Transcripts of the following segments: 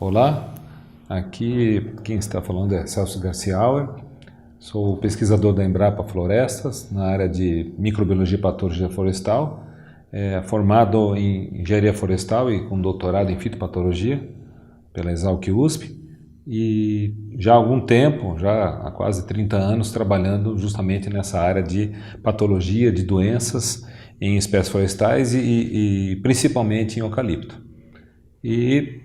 Olá, aqui quem está falando é Celso Garciauer, sou pesquisador da Embrapa Florestas, na área de microbiologia e patologia florestal, formado em engenharia florestal e com doutorado em fitopatologia pela Exalc-USP, e já há algum tempo, já há quase 30 anos, trabalhando justamente nessa área de patologia de doenças em espécies florestais e principalmente em eucalipto. E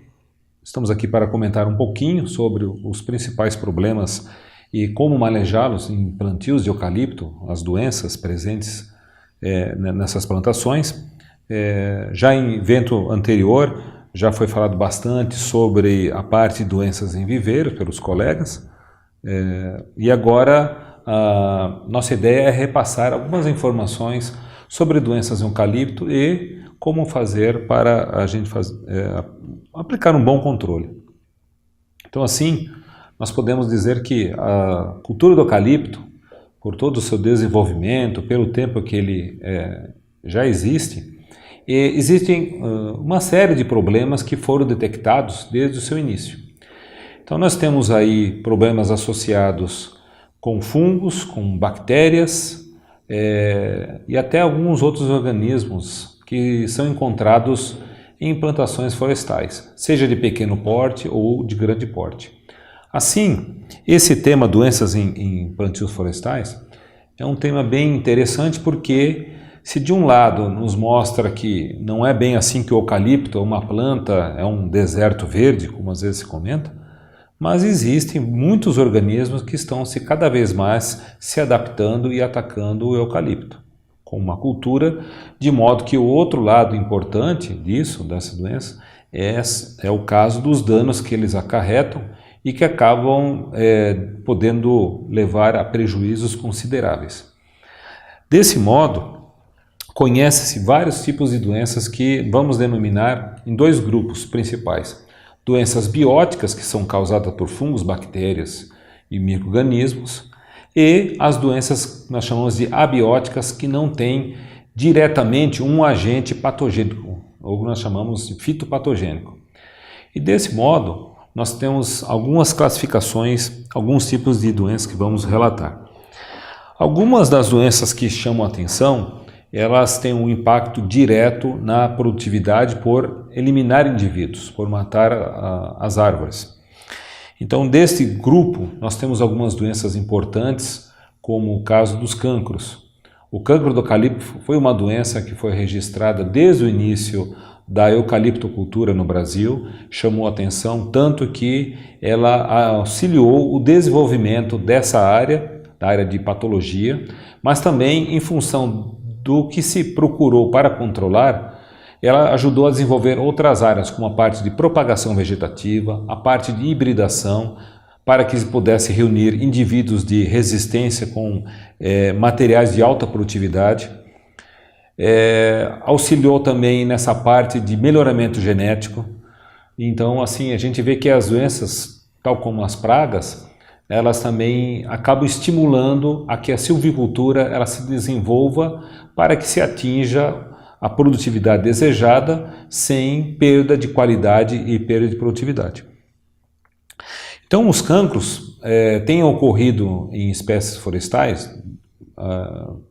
estamos aqui para comentar um pouquinho sobre os principais problemas e como manejá-los em plantios de eucalipto, as doenças presentes nessas plantações. Já em evento anterior já foi falado bastante sobre a parte de doenças em viveiro pelos colegas, e agora a nossa ideia é repassar algumas informações sobre doenças em eucalipto e como fazer para a gente aplicar um bom controle. Então, assim, nós podemos dizer que a cultura do eucalipto, por todo o seu desenvolvimento, pelo tempo que ele já existe, existem uma série de problemas que foram detectados desde o seu início. Então, nós temos aí problemas associados com fungos, com bactérias e até alguns outros organismos que são encontrados em plantações florestais, seja de pequeno porte ou de grande porte. Assim, esse tema doenças em plantios florestais é um tema bem interessante porque se de um lado nos mostra que não é bem assim que o eucalipto é uma planta, é um deserto verde, como às vezes se comenta, mas existem muitos organismos que estão cada vez mais se adaptando e atacando o eucalipto com uma cultura, de modo que o outro lado importante dessa doença é o caso dos danos que eles acarretam e que acabam podendo levar a prejuízos consideráveis. Desse modo, conhece-se vários tipos de doenças que vamos denominar em dois grupos principais. Doenças bióticas, que são causadas por fungos, bactérias e micro-organismos, e as doenças que nós chamamos de abióticas, que não têm diretamente um agente patogênico, ou nós chamamos de fitopatogênico. E desse modo, nós temos algumas classificações, alguns tipos de doenças que vamos relatar. Algumas das doenças que chamam a atenção, elas têm um impacto direto na produtividade por eliminar indivíduos, por matar as árvores. Então, deste grupo, nós temos algumas doenças importantes, como o caso dos cancros. O cancro do eucalipto foi uma doença que foi registrada desde o início da eucaliptocultura no Brasil, chamou atenção tanto que ela auxiliou o desenvolvimento dessa área, da área de patologia, mas também em função do que se procurou para controlar, ela ajudou a desenvolver outras áreas, como a parte de propagação vegetativa, a parte de hibridação, para que se pudesse reunir indivíduos de resistência com materiais de alta produtividade. Auxiliou também nessa parte de melhoramento genético. Então, assim, a gente vê que as doenças, tal como as pragas, elas também acabam estimulando a que a silvicultura ela se desenvolva para que se atinja a produtividade desejada sem perda de qualidade e perda de produtividade. Então, os cancros têm ocorrido em espécies florestais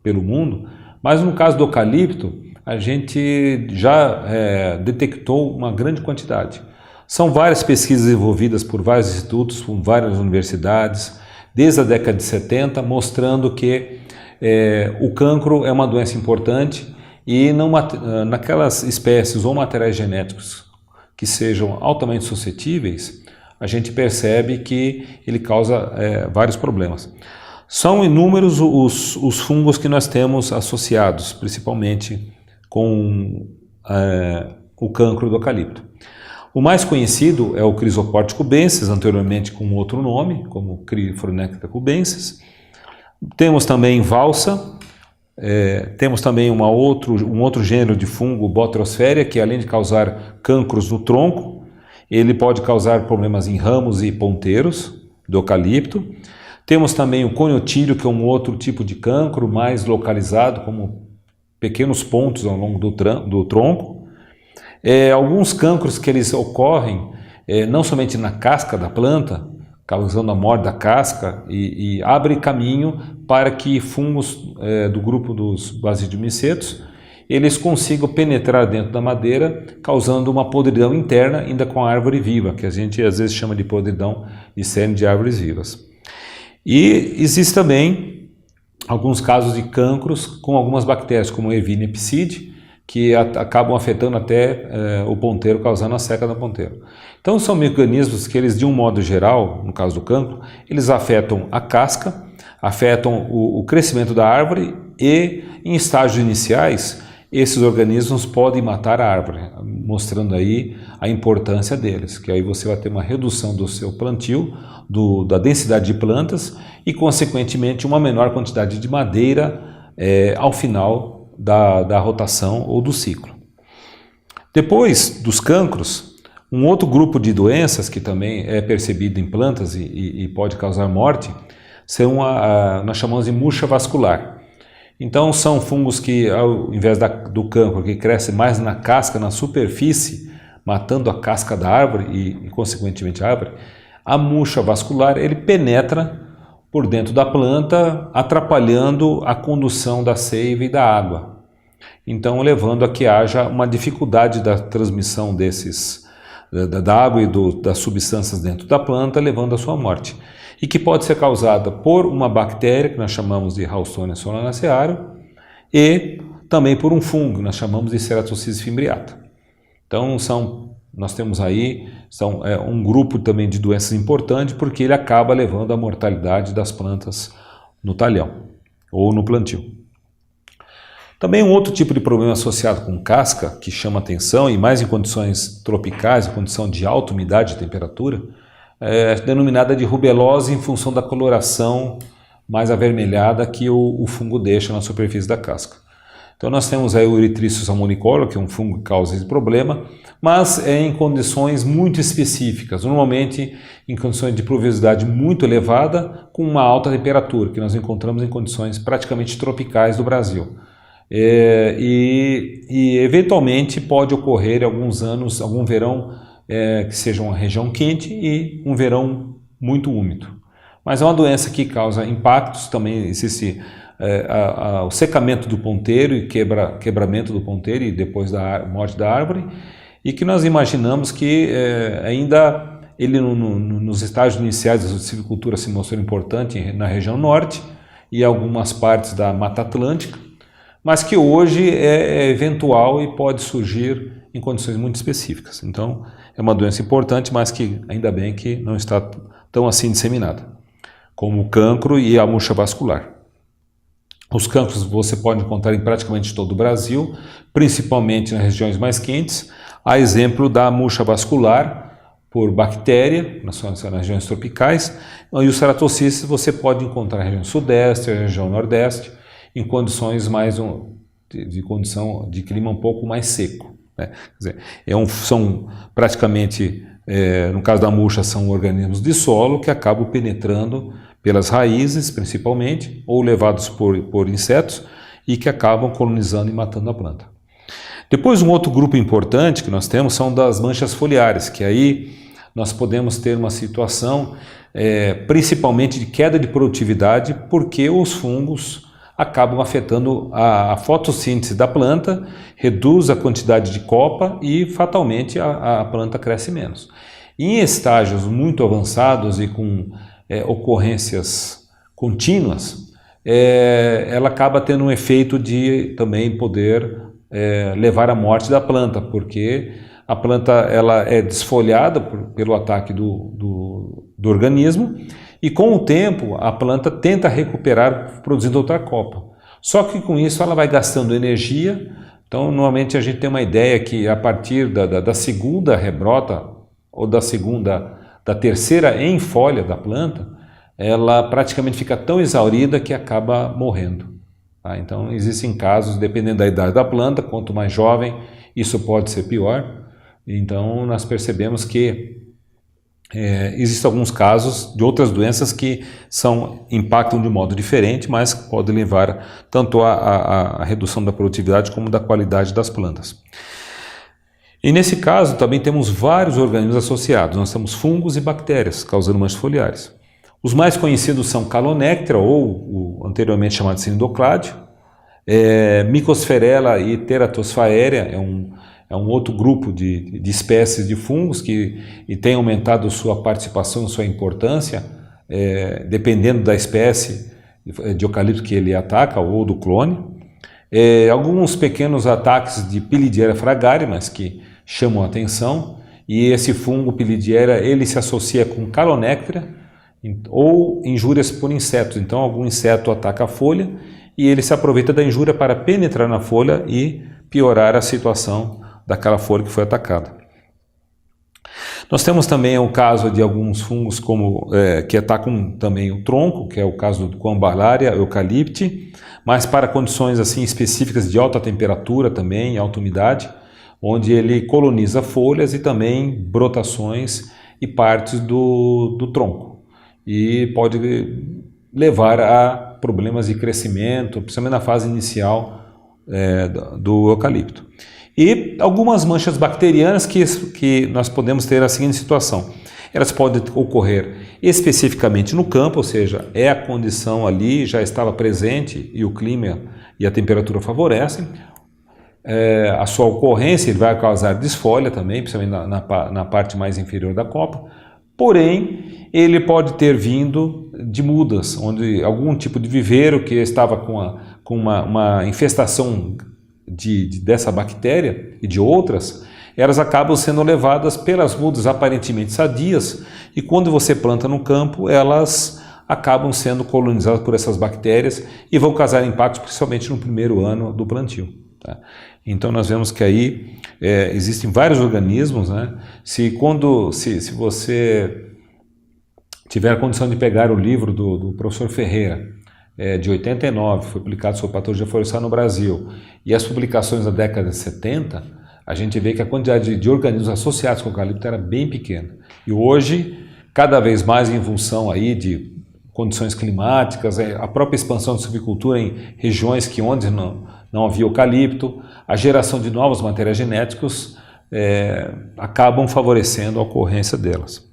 pelo mundo, mas no caso do eucalipto, a gente já detectou uma grande quantidade. São várias pesquisas envolvidas por vários institutos, por várias universidades, desde a década de 70, mostrando que o cancro é uma doença importante e naquelas espécies ou materiais genéticos que sejam altamente suscetíveis, a gente percebe que ele causa vários problemas. São inúmeros os fungos que nós temos associados, principalmente com o cancro do eucalipto. O mais conhecido é o Chrysoporte cubensis, anteriormente com outro nome, como Cryphonectra cubensis. Temos também valsa. Temos também um outro gênero de fungo, Botrosfera, que além de causar cancros no tronco, ele pode causar problemas em ramos e ponteiros do eucalipto. Temos também o coniotídeo, que é um outro tipo de cancro, mais localizado, como pequenos pontos ao longo do tronco. Alguns cancros que eles ocorrem não somente na casca da planta, causando a morte da casca, e abre caminho para que fungos do grupo dos basidiomicetos eles consigam penetrar dentro da madeira, causando uma podridão interna ainda com a árvore viva, que a gente às vezes chama de podridão de cerne de árvores vivas. E existe também alguns casos de cancros com algumas bactérias, como o Erwinia piscite, que acabam afetando até o ponteiro, causando a seca do ponteiro. Então são mecanismos que eles, de um modo geral, no caso do cancro, eles afetam a casca, afetam o crescimento da árvore e, em estágios iniciais, esses organismos podem matar a árvore, mostrando aí a importância deles, que aí você vai ter uma redução do seu plantio, da densidade de plantas e, consequentemente, uma menor quantidade de madeira ao final da rotação ou do ciclo. Depois dos cancros, um outro grupo de doenças que também é percebido em plantas e pode causar morte, nós chamamos de murcha vascular. Então são fungos que, ao invés do cancro, que cresce mais na casca, na superfície, matando a casca da árvore e consequentemente a árvore, a murcha vascular ele penetra por dentro da planta, atrapalhando a condução da seiva e da água. Então levando a que haja uma dificuldade da transmissão da água e das substâncias dentro da planta, levando à sua morte. E que pode ser causada por uma bactéria, que nós chamamos de Ralstonia solanacearum, e também por um fungo, que nós chamamos de Ceratocystis fimbriata. Então, nós temos aí um grupo também de doenças importante, porque ele acaba levando à mortalidade das plantas no talhão ou no plantio. Também um outro tipo de problema associado com casca, que chama atenção, e mais em condições tropicais, em condição de alta umidade e temperatura, é denominada de rubelose em função da coloração mais avermelhada que o fungo deixa na superfície da casca. Então nós temos aí o Erythricus salmonicolor, que é um fungo que causa esse problema, mas é em condições muito específicas, normalmente em condições de pluviosidade muito elevada com uma alta temperatura, que nós encontramos em condições praticamente tropicais do Brasil. E eventualmente pode ocorrer em alguns anos, algum verão que seja uma região quente e um verão muito úmido. Mas é uma doença que causa impactos, também existe o secamento do ponteiro e quebramento do ponteiro e depois da morte da árvore, e que nós imaginamos que ainda ele nos estágios iniciais da silvicultura se mostrou importante na região norte e algumas partes da Mata Atlântica, mas que hoje é eventual e pode surgir em condições muito específicas. Então, é uma doença importante, mas que ainda bem que não está tão assim disseminada, como o cancro e a murcha vascular. Os cancros você pode encontrar em praticamente todo o Brasil, principalmente nas regiões mais quentes, a exemplo da murcha vascular por bactéria, nas regiões tropicais, e o ceratocystis você pode encontrar na região sudeste, na região nordeste, em condições mais condição de clima um pouco mais seco. Quer dizer, são praticamente, no caso da murcha, são organismos de solo que acabam penetrando pelas raízes, principalmente, ou levados por insetos e que acabam colonizando e matando a planta. Depois, um outro grupo importante que nós temos são das manchas foliares, que aí nós podemos ter uma situação principalmente de queda de produtividade, porque os fungos acabam afetando a fotossíntese da planta, reduz a quantidade de copa e fatalmente a planta cresce menos. Em estágios muito avançados e com ocorrências contínuas, ela acaba tendo um efeito de também poder levar à morte da planta, porque a planta ela é desfolhada pelo ataque do organismo, e com o tempo a planta tenta recuperar produzindo outra copa. Só que com isso ela vai gastando energia. Então normalmente a gente tem uma ideia que a partir da segunda rebrota ou da terceira em folha da planta, ela praticamente fica tão exaurida que acaba morrendo. Tá? Então existem casos, dependendo da idade da planta, quanto mais jovem, isso pode ser pior. Então nós percebemos que existem alguns casos de outras doenças que impactam de um modo diferente, mas podem levar tanto à redução da produtividade como da qualidade das plantas. E nesse caso também temos vários organismos associados, nós temos fungos e bactérias causando manchas foliares. Os mais conhecidos são Calonectra, ou o anteriormente chamado Cnidocládio, Mycosferella e Teratosfaeria, é um outro grupo de espécies de fungos que tem aumentado sua participação, sua importância, dependendo da espécie de eucalipto que ele ataca ou do clone. Alguns pequenos ataques de Pilidiera fragare, mas que chamam a atenção, e esse fungo Pilidiera ele se associa com Calonectra ou injúrias por insetos. Então algum inseto ataca a folha e ele se aproveita da injúria para penetrar na folha e piorar a situação daquela folha que foi atacada. Nós temos também o caso de alguns fungos que atacam também o tronco, que é o caso do Coambalaria eucalypti, mas para condições assim específicas de alta temperatura também, alta umidade, onde ele coloniza folhas e também brotações e partes do tronco. E pode levar a problemas de crescimento, principalmente na fase inicial do eucalipto. E algumas manchas bacterianas que nós podemos ter a seguinte situação. Elas podem ocorrer especificamente no campo, ou seja, a condição ali já estava presente e o clima e a temperatura favorecem. A sua ocorrência ele vai causar desfolha também, principalmente na parte mais inferior da copa. Porém, ele pode ter vindo de mudas, onde algum tipo de viveiro que estava com uma infestação dessa bactéria e de outras, elas acabam sendo levadas pelas mudas aparentemente sadias e quando você planta no campo, elas acabam sendo colonizadas por essas bactérias e vão causar impactos principalmente no primeiro ano do plantio. Tá? Então nós vemos que aí existem vários organismos, né? Se você tiver a condição de pegar o livro do professor Ferreira, de 89, foi publicado sobre patologia florestal no Brasil, e as publicações da década de 70, a gente vê que a quantidade de organismos associados com o eucalipto era bem pequena. E hoje, cada vez mais em função aí de condições climáticas, a própria expansão da silvicultura em regiões onde não havia eucalipto, a geração de novos materiais genéticos acabam favorecendo a ocorrência delas.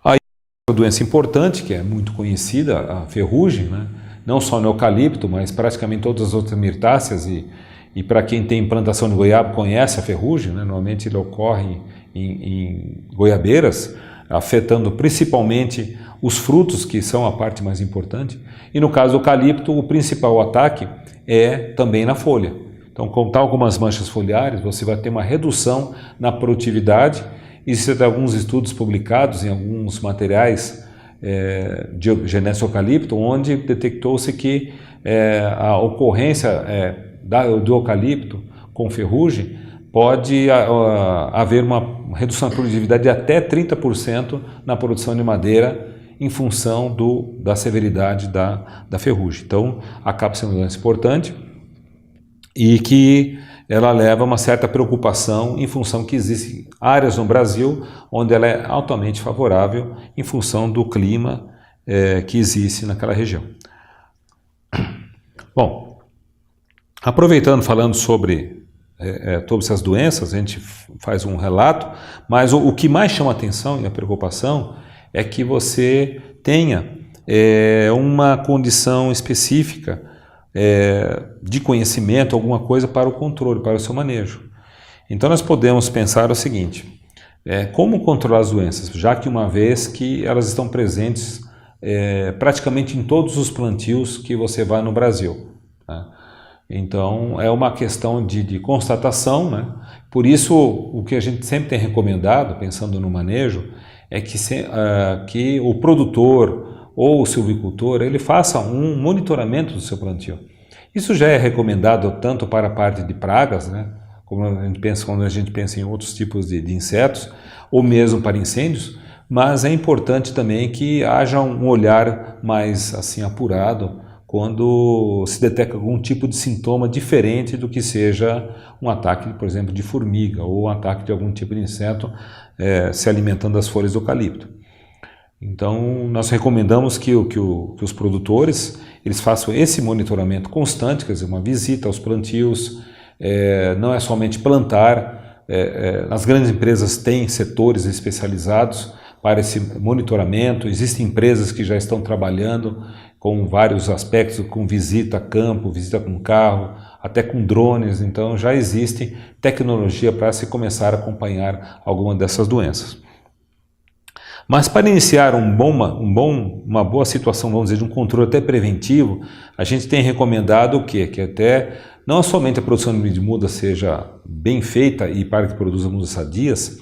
Aí, uma doença importante, que é muito conhecida, a ferrugem, né? Não só no eucalipto, mas praticamente todas as outras mirtáceas, e para quem tem plantação de goiaba conhece a ferrugem, né? Normalmente ele ocorre em goiabeiras, afetando principalmente os frutos, que são a parte mais importante, e no caso do eucalipto, o principal ataque é também na folha. Então, como está algumas manchas foliares, você vai ter uma redução na produtividade. Existem alguns estudos publicados em alguns materiais de genética eucalipto, onde detectou-se que a ocorrência do eucalipto com ferrugem pode haver uma redução da produtividade de até 30% na produção de madeira em função da severidade da ferrugem. Então, acaba sendo uma doença importante e que ela leva a uma certa preocupação em função que existem áreas no Brasil onde ela é altamente favorável em função do clima que existe naquela região. Bom, aproveitando, falando sobre todas essas doenças, a gente faz um relato, mas o que mais chama a atenção e a preocupação é que você tenha uma condição específica de conhecimento, alguma coisa para o controle, para o seu manejo. Então nós podemos pensar o seguinte, como controlar as doenças, já que uma vez que elas estão presentes praticamente em todos os plantios que você vai no Brasil. Tá? Então é uma questão de constatação, né? Por isso o que a gente sempre tem recomendado, pensando no manejo, é que o produtor ou o silvicultor, ele faça um monitoramento do seu plantio. Isso já é recomendado tanto para a parte de pragas, né, quando a gente pensa em outros tipos de insetos, ou mesmo para incêndios, mas é importante também que haja um olhar mais assim apurado quando se detecta algum tipo de sintoma diferente do que seja um ataque, por exemplo, de formiga ou um ataque de algum tipo de inseto se alimentando das folhas do eucalipto. Então, nós recomendamos que os produtores eles façam esse monitoramento constante, quer dizer, uma visita aos plantios, não é somente plantar, as grandes empresas têm setores especializados para esse monitoramento, existem empresas que já estão trabalhando com vários aspectos, com visita a campo, visita com carro, até com drones, então já existe tecnologia para se começar a acompanhar alguma dessas doenças. Mas para iniciar uma boa situação, vamos dizer, de um controle até preventivo, a gente tem recomendado o quê? Que até não somente a produção de muda seja bem feita e para que produza mudas sadias,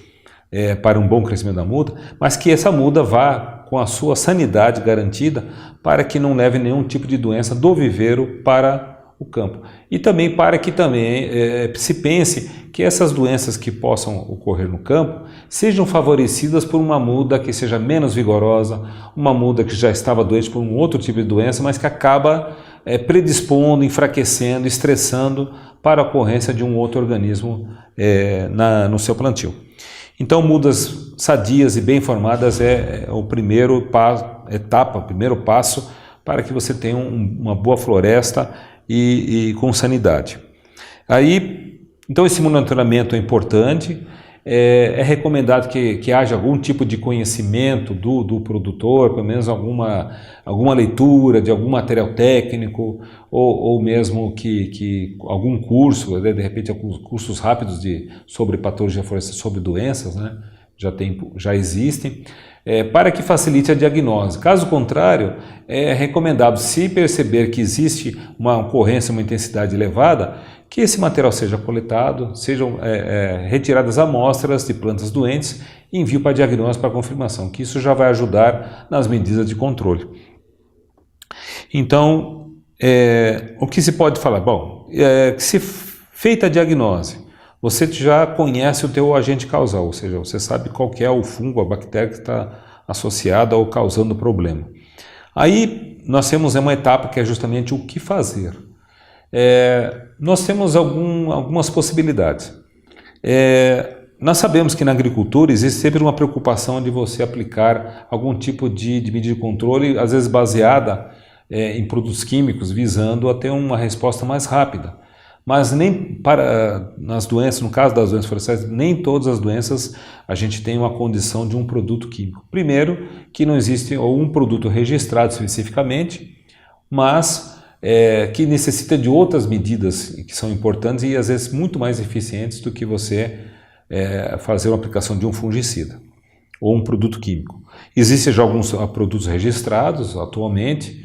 para um bom crescimento da muda, mas que essa muda vá com a sua sanidade garantida para que não leve nenhum tipo de doença do viveiro para o campo. E também para que se pense que essas doenças que possam ocorrer no campo sejam favorecidas por uma muda que seja menos vigorosa, uma muda que já estava doente por um outro tipo de doença, mas que acaba predispondo, enfraquecendo, estressando para a ocorrência de um outro organismo no seu plantio. Então, mudas sadias e bem formadas é o primeiro passo para que você tenha uma boa floresta e com sanidade. Então esse monitoramento é importante, é recomendado que haja algum tipo de conhecimento do produtor, pelo menos alguma leitura de algum material técnico, ou mesmo que algum curso, de repente alguns cursos rápidos sobre patologia florestal, sobre doenças, né? Já existem, para que facilite a diagnose. Caso contrário, é recomendável, se perceber que existe uma ocorrência, uma intensidade elevada, que esse material seja coletado, sejam retiradas amostras de plantas doentes e envio para diagnóstico para confirmação, que isso já vai ajudar nas medidas de controle. Então, o que se pode falar? Bom, se feita a diagnose, você já conhece o teu agente causal, ou seja, você sabe qual que é o fungo, a bactéria que está associada ou causando o problema. Aí nós temos uma etapa que é justamente o que fazer. Nós temos algumas possibilidades. Nós sabemos que na agricultura existe sempre uma preocupação de você aplicar algum tipo de medida de controle, às vezes baseada em produtos químicos, visando a ter uma resposta mais rápida. Mas nem nas doenças, no caso das doenças florestais, nem todas as doenças a gente tem uma condição de um produto químico. Primeiro, que não existe um produto registrado especificamente, mas que necessita de outras medidas que são importantes e às vezes muito mais eficientes do que você fazer uma aplicação de um fungicida ou um produto químico. Existem já alguns produtos registrados atualmente.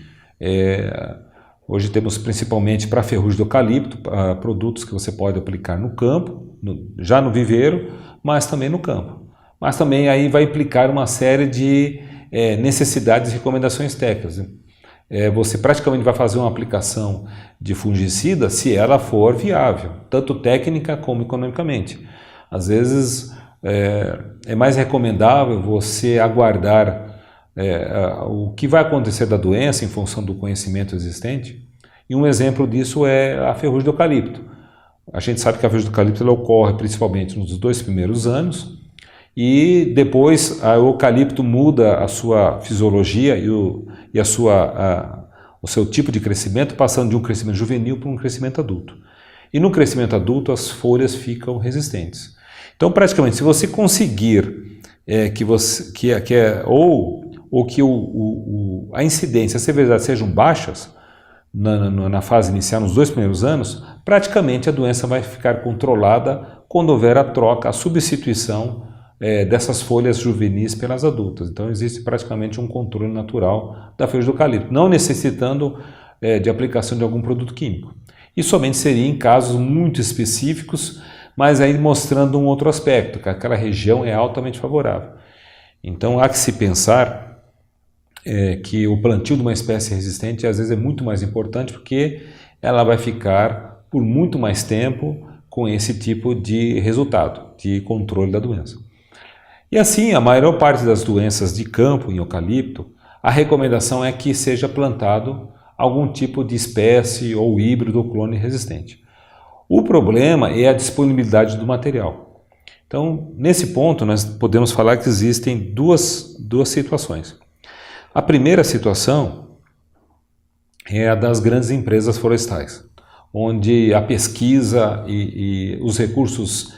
Hoje temos principalmente para ferrugem do eucalipto, produtos que você pode aplicar no campo, já no viveiro, mas também no campo. Mas também aí vai implicar uma série de necessidades e recomendações técnicas. Você praticamente vai fazer uma aplicação de fungicida se ela for viável, tanto técnica como economicamente. Às vezes é mais recomendável você aguardar o que vai acontecer da doença em função do conhecimento existente, e um exemplo disso é a ferrugem do eucalipto. A gente sabe que a ferrugem do eucalipto ela ocorre principalmente nos 2 primeiros anos, e depois o eucalipto muda a sua fisiologia o seu tipo de crescimento, passando de um crescimento juvenil para um crescimento adulto. E no crescimento adulto as folhas ficam resistentes. Então praticamente se você conseguir a incidência e a severidade sejam baixas na fase inicial, nos 2 primeiros anos, praticamente a doença vai ficar controlada quando houver a substituição dessas folhas juvenis pelas adultas. Então existe praticamente um controle natural da ferrugem do eucalipto, não necessitando de aplicação de algum produto químico. E somente seria em casos muito específicos, mas aí mostrando um outro aspecto, que aquela região é altamente favorável. Então há que se pensar que o plantio de uma espécie resistente às vezes é muito mais importante porque ela vai ficar por muito mais tempo com esse tipo de resultado, de controle da doença. E assim, a maior parte das doenças de campo em eucalipto, a recomendação é que seja plantado algum tipo de espécie ou híbrido ou clone resistente. O problema é a disponibilidade do material. Então, nesse ponto, nós podemos falar que existem duas situações. A primeira situação é a das grandes empresas florestais, onde a pesquisa e os recursos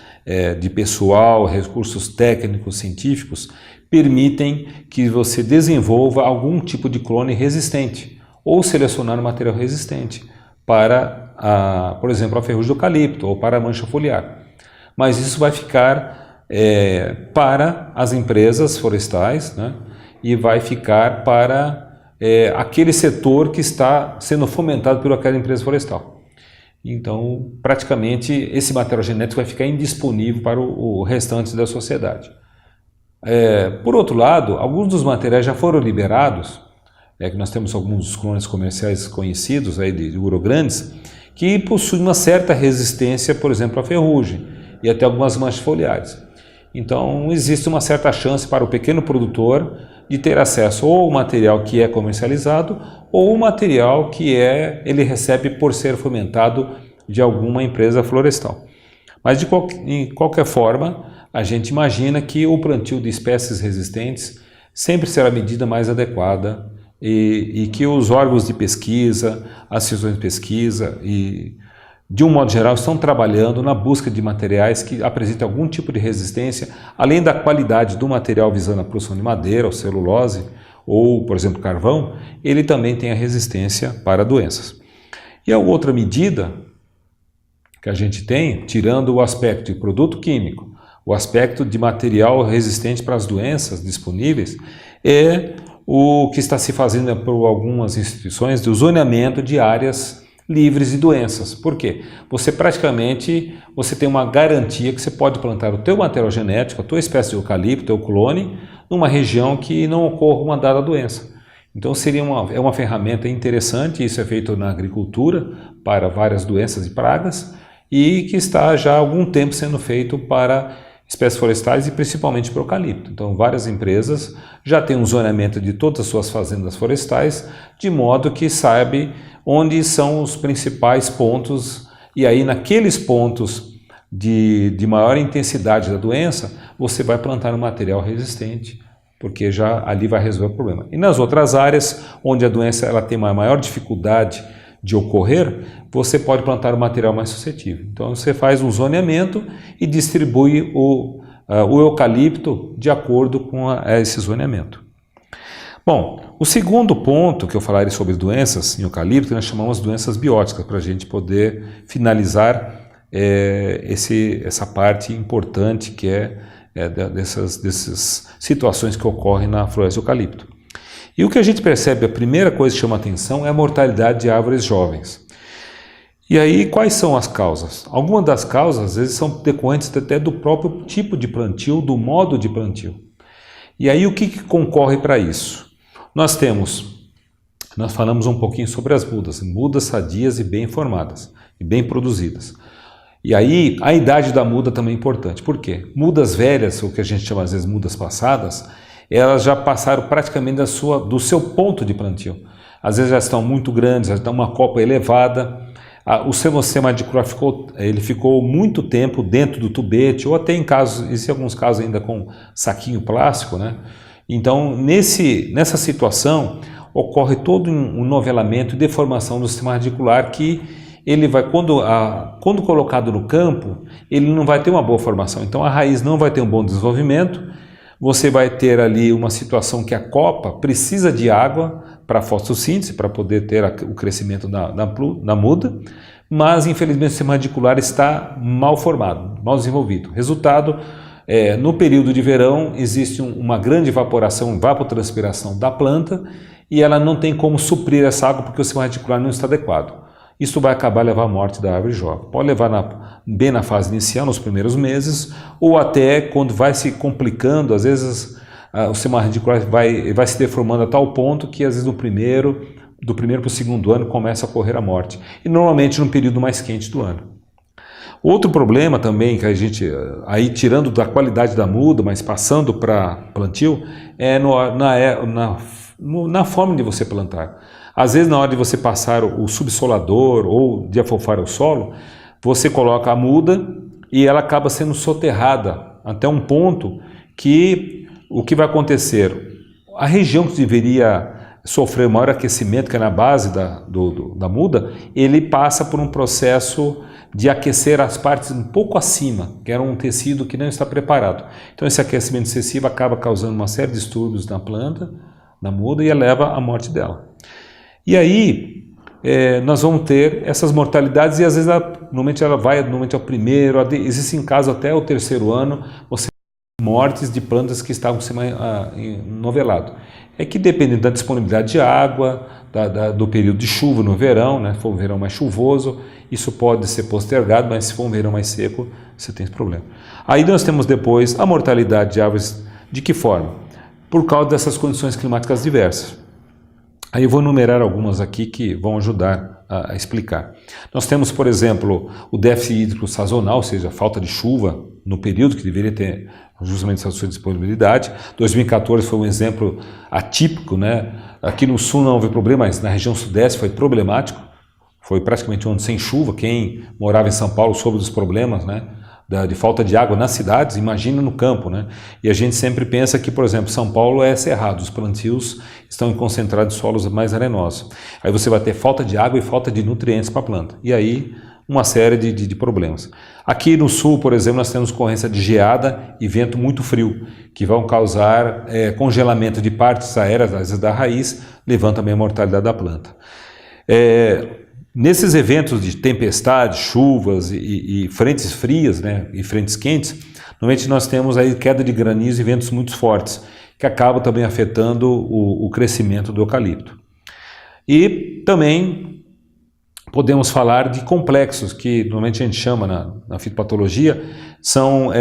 de pessoal, recursos técnicos, científicos, permitem que você desenvolva algum tipo de clone resistente ou selecionar um material resistente para, por exemplo, a ferrugem do eucalipto ou para a mancha foliar. Mas isso vai ficar para as empresas florestais, né? E vai ficar para aquele setor que está sendo fomentado por aquela empresa florestal. Então, praticamente, esse material genético vai ficar indisponível para o restante da sociedade. Por outro lado, alguns dos materiais já foram liberados, que nós temos alguns clones comerciais conhecidos aí de urograndes, que possuem uma certa resistência, por exemplo, à ferrugem e até algumas manchas foliares. Então, existe uma certa chance para o pequeno produtor de ter acesso ou ao material que é comercializado ou o material que ele recebe por ser fomentado de alguma empresa florestal. Mas, de qualquer forma, a gente imagina que o plantio de espécies resistentes sempre será a medida mais adequada e que os órgãos de pesquisa, as instituições de pesquisa e, de um modo geral, estão trabalhando na busca de materiais que apresentem algum tipo de resistência, além da qualidade do material visando a produção de madeira ou celulose, ou, por exemplo, carvão, ele também tem a resistência para doenças. E a outra medida que a gente tem, tirando o aspecto de produto químico, o aspecto de material resistente para as doenças disponíveis, é o que está se fazendo por algumas instituições de zoneamento de áreas livres de doenças. Por quê? Você tem uma garantia que você pode plantar o teu material genético, a tua espécie de eucalipto, o teu clone, numa região que não ocorra uma dada doença. Então é uma ferramenta interessante, isso é feito na agricultura para várias doenças e pragas e que está já há algum tempo sendo feito para espécies florestais e principalmente para o eucalipto. Então várias empresas já têm um zoneamento de todas as suas fazendas florestais, de modo que sabe onde são os principais pontos, e aí naqueles pontos de maior intensidade da doença, você vai plantar um material resistente, porque já ali vai resolver o problema. E nas outras áreas, onde a doença ela tem uma maior dificuldade de ocorrer, você pode plantar um material mais suscetível. Então você faz um zoneamento e distribui o eucalipto de acordo com esse zoneamento. Bom, o segundo ponto que eu falarei sobre doenças em eucalipto, nós chamamos de doenças bióticas, para a gente poder finalizar essa parte importante que dessas situações que ocorrem na floresta de eucalipto. E o que a gente percebe, a primeira coisa que chama atenção é a mortalidade de árvores jovens. E aí, quais são as causas? Algumas das causas, às vezes, são decorrentes até do próprio tipo de plantio, do modo de plantio. E aí, o que concorre para isso? Nós falamos um pouquinho sobre as mudas sadias e bem formadas, e bem produzidas. E aí, a idade da muda também é importante. Por quê? Mudas velhas, o que a gente chama às vezes mudas passadas, elas já passaram praticamente do seu ponto de plantio. Às vezes já estão muito grandes, já estão uma copa elevada, o seu sistema radicular ficou muito tempo dentro do tubete, ou até em alguns casos ainda com saquinho plástico, né? Então, nessa situação, ocorre todo um novelamento e deformação do sistema radicular que ele vai, quando colocado no campo, ele não vai ter uma boa formação. Então, a raiz não vai ter um bom desenvolvimento, você vai ter ali uma situação que a copa precisa de água para a fotossíntese, para poder ter o crescimento da muda, mas infelizmente o sistema radicular está mal formado, mal desenvolvido. Resultado, no período de verão existe uma grande evaporação, evapotranspiração da planta e ela não tem como suprir essa água porque o sistema radicular não está adequado. Isso vai acabar levando à morte da árvore jovem. Pode levar bem na fase inicial, nos primeiros meses, ou até quando vai se complicando, às vezes o sistema radicular vai se deformando a tal ponto que às vezes do primeiro para o segundo ano começa a ocorrer a morte. E normalmente no período mais quente do ano. Outro problema também que a gente, aí tirando da qualidade da muda, mas passando para plantio, é na forma de você plantar. Às vezes, na hora de você passar o subsolador ou de afofar o solo, você coloca a muda e ela acaba sendo soterrada até um ponto que o que vai acontecer? A região que deveria sofrer maior aquecimento, que é na base da muda, ele passa por um processo de aquecer as partes um pouco acima, que era um tecido que não está preparado. Então esse aquecimento excessivo acaba causando uma série de distúrbios na planta, na muda, e leva à morte dela. E aí nós vamos ter essas mortalidades, e às vezes normalmente ela vai ao primeiro, existem casos até o terceiro ano, você tem mortes de plantas que estavam noveladas. É que dependendo da disponibilidade de água, do período de chuva no verão, né? Se for um verão mais chuvoso, isso pode ser postergado, mas se for um verão mais seco, você tem esse problema. Aí nós temos depois a mortalidade de árvores, de que forma? Por causa dessas condições climáticas diversas. Aí eu vou enumerar algumas aqui que vão ajudar a explicar. Nós temos, por exemplo, o déficit hídrico sazonal, ou seja, a falta de chuva no período que deveria ter justamente essa sua disponibilidade. 2014 foi um exemplo atípico, né? Aqui no sul não houve problema, mas na região sudeste foi problemático. Foi praticamente um ano sem chuva. Quem morava em São Paulo soube dos problemas, né? De falta de água nas cidades, imagina no campo, né? E a gente sempre pensa que, por exemplo, São Paulo é cerrado, os plantios estão concentrados em solos mais arenosos. Aí você vai ter falta de água e falta de nutrientes para a planta. E aí uma série de problemas. Aqui no sul, por exemplo, nós temos ocorrência de geada e vento muito frio, que vão causar congelamento de partes aéreas, às vezes da raiz, levando também a mortalidade da planta. Nesses eventos de tempestade, chuvas e frentes frias, né, e frentes quentes, normalmente nós temos aí queda de granizo e ventos muito fortes, que acabam também afetando o crescimento do eucalipto. E também podemos falar de complexos, que normalmente a gente chama na fitopatologia, são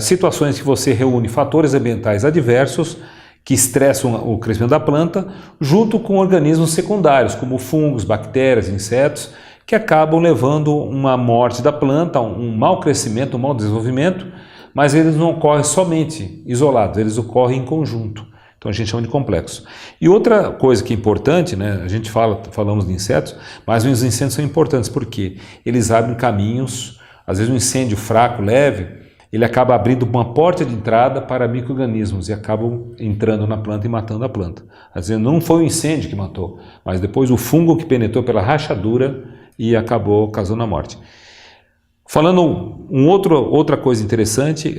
situações que você reúne fatores ambientais adversos que estressam o crescimento da planta, junto com organismos secundários, como fungos, bactérias, insetos, que acabam levando uma morte da planta, um mau crescimento, um mau desenvolvimento, mas eles não ocorrem somente isolados, eles ocorrem em conjunto. Então a gente chama de complexo. E outra coisa que é importante, né, a gente falamos de insetos, mas os insetos são importantes porque eles abrem caminhos, às vezes um incêndio fraco, leve, ele acaba abrindo uma porta de entrada para micro-organismos e acabam entrando na planta e matando a planta. Às vezes não foi o incêndio que matou, mas depois o fungo que penetrou pela rachadura e acabou causando a morte. Falando outra coisa interessante,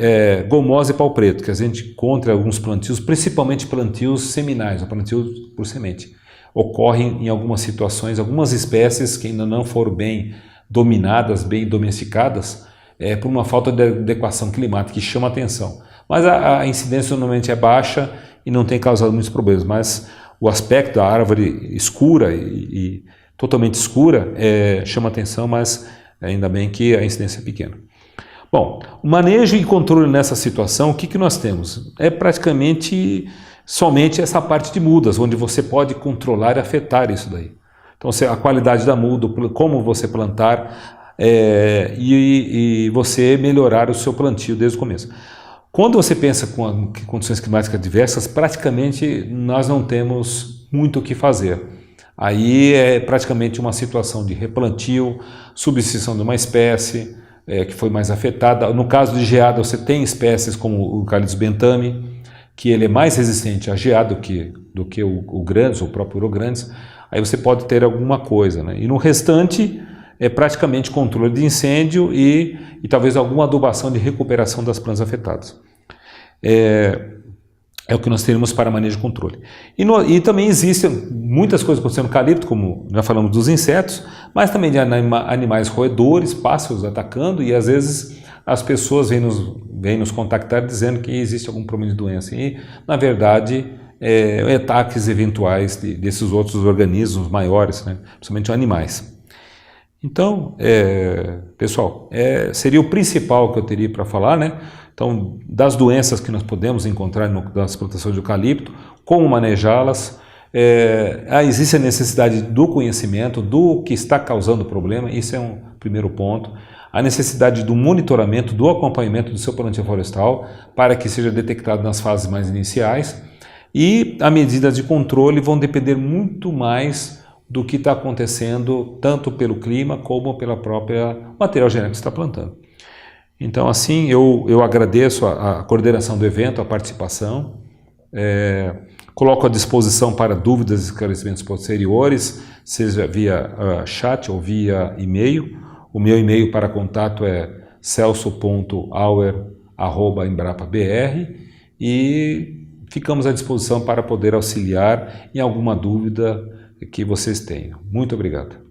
gomose e pau preto, que a gente encontra em alguns plantios, principalmente plantios seminais, ou plantios por semente. Ocorrem em algumas situações, algumas espécies que ainda não foram bem dominadas, bem domesticadas, por uma falta de adequação climática que chama atenção. Mas a incidência normalmente é baixa e não tem causado muitos problemas, mas o aspecto da árvore escura e totalmente escura chama atenção, mas ainda bem que a incidência é pequena. Bom, o manejo e controle nessa situação, o que nós temos? É praticamente somente essa parte de mudas, onde você pode controlar e afetar isso daí. Então, a qualidade da muda, como você plantar, e você melhorar o seu plantio desde o começo. Quando você pensa com condições climáticas diversas, praticamente nós não temos muito o que fazer. Aí é praticamente uma situação de replantio, substituição de uma espécie que foi mais afetada. No caso de geada, você tem espécies como o Eucalyptus bentami, que ele é mais resistente à geada do que o grandes, ou o próprio urograndes. Aí você pode ter alguma coisa, né? E no restante é praticamente controle de incêndio e talvez alguma adubação de recuperação das plantas afetadas. É o que nós teremos para manejo e controle. E também existem muitas coisas acontecendo no eucalipto, como já falamos dos insetos, mas também de animais roedores, pássaros atacando, e às vezes as pessoas vêm nos contactar dizendo que existe algum problema de doença. E, na verdade, ataques eventuais desses outros organismos maiores, né? Principalmente animais. Então, pessoal, seria o principal que eu teria para falar, né? Então, das doenças que nós podemos encontrar nas plantações de eucalipto, como manejá-las, existe a necessidade do conhecimento do que está causando o problema, isso é um primeiro ponto. A necessidade do monitoramento, do acompanhamento do seu plantio florestal, para que seja detectado nas fases mais iniciais, e as medidas de controle vão depender muito mais do que está acontecendo, tanto pelo clima como pela própria material genético que está plantando. Então, assim, eu agradeço a coordenação do evento, a participação, coloco à disposição para dúvidas e esclarecimentos posteriores, seja via chat ou via e-mail, O meu e-mail para contato é celso.auer@embrapa.br e ficamos à disposição para poder auxiliar em alguma dúvida que vocês tenham. Muito obrigado.